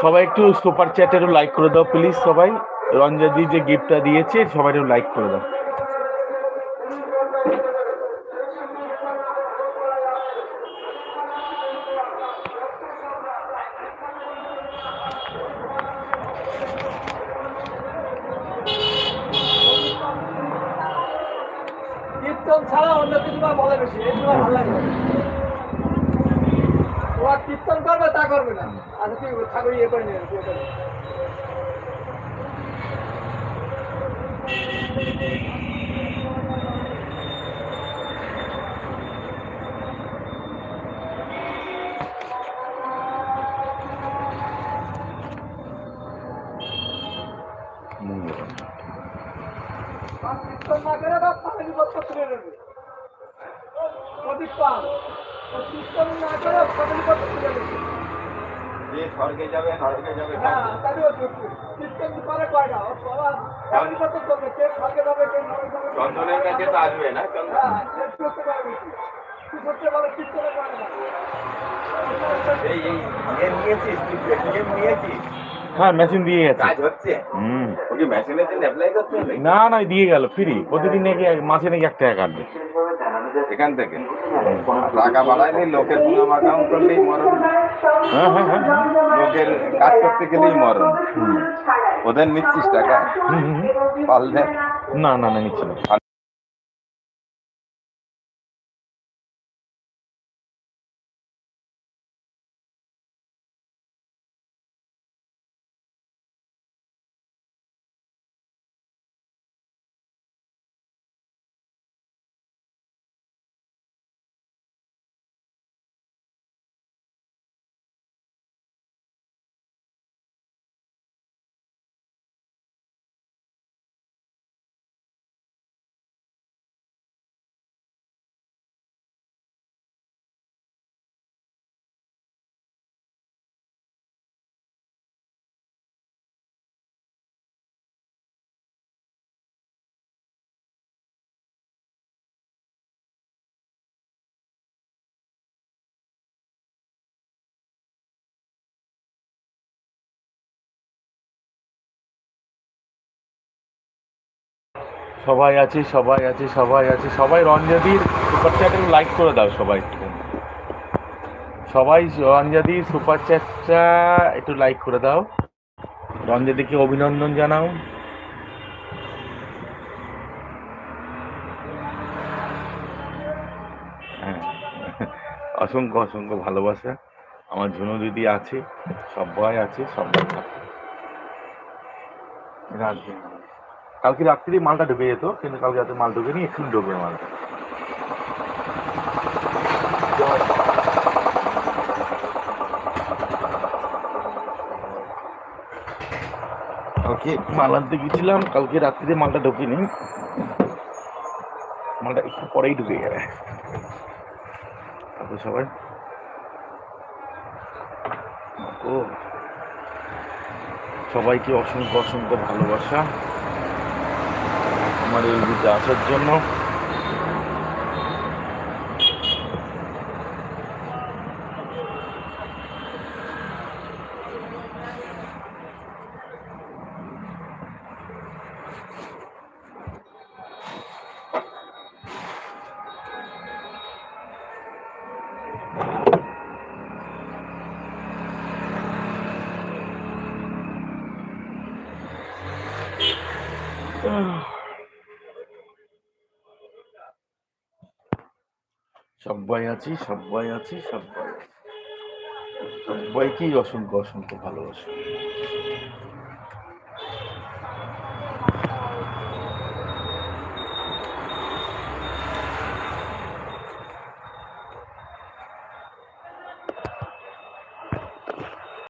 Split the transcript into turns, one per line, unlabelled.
সবাই একটু super চ্যাটের like করে দাও প্লিজ। সবাই রঞ্জাদি যে গিফটটা দিয়েছে সবাই একটু লাইক করে দাও।
কীর্তন ছাড়া অন্য কিছু বলে বেশি, এগুলো ভালো লাগে। ওরা কীর্তন করবে তা করবে না। আচ্ছা তুই ঠাকুর ইয়ে করে নিয়ে কীর্তন না করে বা পানি পত্র তুলে নেবে প্রদীপ পান কীর্তন না করে পানি পত্র তুলে নেবে।
যে স্বর্গে যাবে নরকে যাবে।
হ্যাঁ তাহলে কীর্তন করে কয়টা পানি পত্র করবে, কে স্বর্গে যাবে কে নরকে যাবে।
চন্দনের কাছে তো আসবে না চন্দন।
হ্যাঁ করতে পারবে কি করতে পারবে কীর্তনে করে না।
এই নিয়েছিস তুই পেটিএম নিয়েছিস?
হ্যাঁ মেশিন দিয়ে গেছে।
কাজ হচ্ছে? ওকে মেশিনের জন্য অ্যাপ্লাই করতে হবে?
না না দিয়ে গেল ফ্রি। প্রতিদিন নাকি মাসে নাকি 1 টাকা কাটবে
এখান থেকে। টাকা বাড়াইলে লোকের পুনাম অ্যাকাউন্ট করলেই মরণ।
হ্যাঁ হ্যাঁ হ্যাঁ
লোকের কাজ করতে গেলেই মরণ। ওদের নিচ্ছিস টাকা? পারলে
না না না নিচ্ছে না। সবাই আছে সবাই আছে সবাই আছে সবাই রঞ্জাদির সুপার চ্যাটের লাইক করে দাও সবাই। সবাই রঞ্জাদির সুপার চ্যাটটা একটু লাইক করে দাও। রঞ্জাদিকে অভিনন্দন জানাও। হ্যাঁ অসংখ্য অসংখ্য ভালোবাসা। আমার ঝুনু দিদি আছে, সবাই আছে, সবাই থাকে। কালকে রাত্রি মালটা ঢুকে যেত, কিন্তু কালকে রাতে মাল ঢুকে নি, একটু ঢুকবে মালটা। কালকে মাল আনতে গেছিলাম, কালকে রাত্রিতে মালটা ঢুকিনি, মালটা একটু পরেই ঢুকে যাবে। তারপর সবাই ও সবাইকে অসংখ্য অসংখ্য ভালোবাসা আমার এই ভিডিওতে আসার জন্য। সবাই আছি সবাই আছি সবাই, সবাইকেই অসংখ্য অসংখ্য ভালোবাসা।